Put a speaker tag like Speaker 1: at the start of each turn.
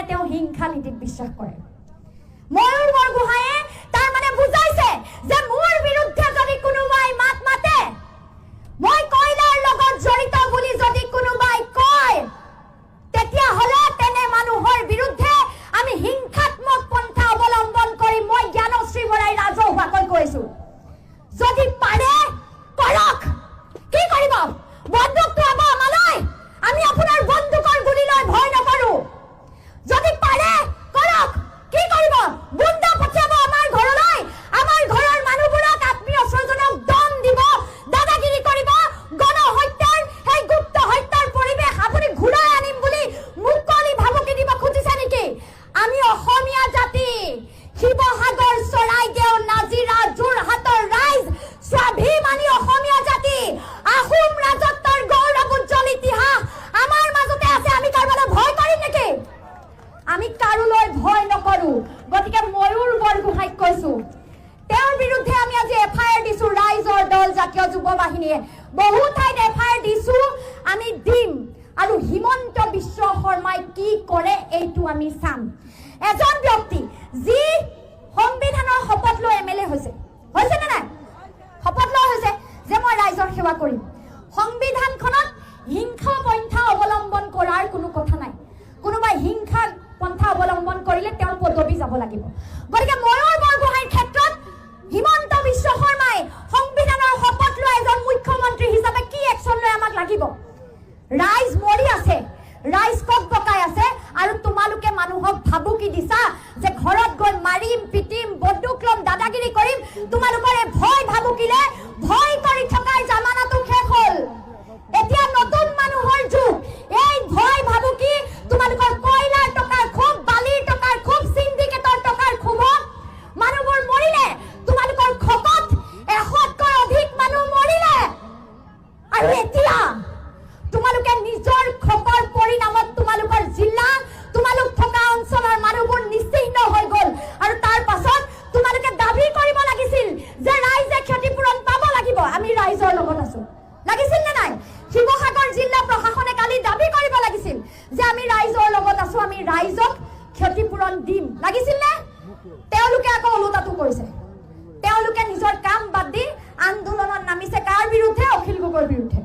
Speaker 1: তেওঁ হিংসা নীতিত বিশ্বাস কৰে ময়ূৰ বৰগোহাঁয়ে তাৰ মানে বুজাইছে যে মোৰ বিৰুদ্ধে যদি কোনোবাই মাত মাতে মই কয়লাৰ লগত জড়িত বুলি যদি কোনোবাই কয় তেতিয়া হলে তেনে মানুহৰ বিৰুদ্ধে আমি হিংসাত্মক পন্থা অৱলম্বন কৰি মই জ্ঞানশ্ৰী বৰাই ৰাজহুৱাকৈ কৈছো যদি পাৰে কৰক কি কৰিব বন্দুকটো আব আমালৈ আমি আপোনাৰ বন্দুকৰ গুলি লৈ ভয় নকৰো যদি পাৰে কৰক কি কৰিব গুণ্ডা পঠিয়াব আমাৰ ঘৰলৈ আমাৰ ঘৰৰ মানুহবোৰক আত্মীয় স্বজনক দম দিব দাদাগিৰি কৰিব গণহত্যাৰ সেই গুপ্ত হত্যাৰ পৰিৱেশ আপুনি ঘূৰাই আনিম বুলি মুকলি ভাবুকি দিব খুজিছে নেকি আমি অসমীয়া জাতি শিৱসাগৰ চৰাইদেউ নাজিৰা যোৰহাটৰ ৰাইজ স্বাভিমানী অসমীয়া জাতি আহোম ৰাজত্বৰ গৌৰৱ উজ্জ্বল ইতিহাস আমাৰ মাজতে আছে আমি কাৰোবালৈ ভয় কৰিম নেকি আমি কাৰোলৈ ভয় নকৰো গতিকে ময়ূৰ বৰগোহাঁইক কৈছো তেওঁৰ বিৰুদ্ধে আমি আজি এফআইআৰ দিছো ৰাইজৰ দল জাতীয় যুৱ বাহিনীয়ে বহু ঠাইত এফআইআৰ দিছো আমি দিম আৰু হিমন্ত বিশ্ব শৰ্মাই কি কৰে এইটো আমি চাম এজন ব্যক্তি যি সংবিধানৰ শপত লৈ এমএলএ হৈছে নে নাই শপত লোৱা হৈছে যে মই ৰাইজৰ সেৱা কৰিম সংবিধানখনত হিংসা পন্থা অৱলম্বন কৰাৰ কোনো কথা নাই কোনোবাই হিংসা পন্থা অৱলম্বন কৰিলে তেওঁৰ পদবী যাব লাগিব গতিকে ময়ূৰ বৰগোহাঁইৰ ক্ষেত্ৰত হিমন্ত বিশ্ব শৰ্মাই সংবিধানৰ শপত লোৱা এজন মুখ্যমন্ত্ৰী হিচাপে কি একশ্যন লৈ আমাক লাগিব ৰাইজ মৰি আছে ৰাইজ কক বকাই আছে আৰু তোমালোকে মানুহক ভাবুকি দিছা যে ঘৰত গৈ মাৰিম পিটিম বন্দুক লম দাদাগিৰি কৰিম তোমালোকৰ এই ভয় ভাবুকিলে ভয় কৰি থকাৰ জামানাটো শেষ হ'ল এতিয়া নতুন মানুহৰ যুগ এই ভয় ভাবুকি তোমালোকৰ কয়লাৰ টকাৰ খুব বালিৰ টকাৰ খুব সিন্ডিকেটৰ টকাৰ খুব মানুহবোৰ মৰিলে তোমালোকৰ খকত 100তকৈ অধিক মানুহ মৰিলে আৰু এতিয়া তোমালোকে নিজৰ খকৰ পৰিণামত তোমালোকৰ জিলা তোমালোক থকা অঞ্চলৰ মানুহবোৰ নিশ্চিহ্ন হৈ গ'ল আৰু তাৰ পাছত তোমালোকে দাবী কৰিব লাগিছিল যে ৰাইজে ক্ষতিপূৰণ পাব লাগিব আমি ৰাইজৰ লগত আছো লাগিছিল নে নাই শিৱসাগৰ জিলা প্ৰশাসনে কালি দাবী কৰিব লাগিছিল যে আমি ৰাইজৰ লগত আছো আমি ৰাইজক ক্ষতিপূৰণ দিম লাগিছিল নে তেওঁলোকে আকৌ ওলোটাটো কৰিছে তেওঁলোকে নিজৰ কাম বাদ দি আন্দোলনত নামিছে কাৰ বিৰুদ্ধে অখিল গগৈৰ বিৰুদ্ধে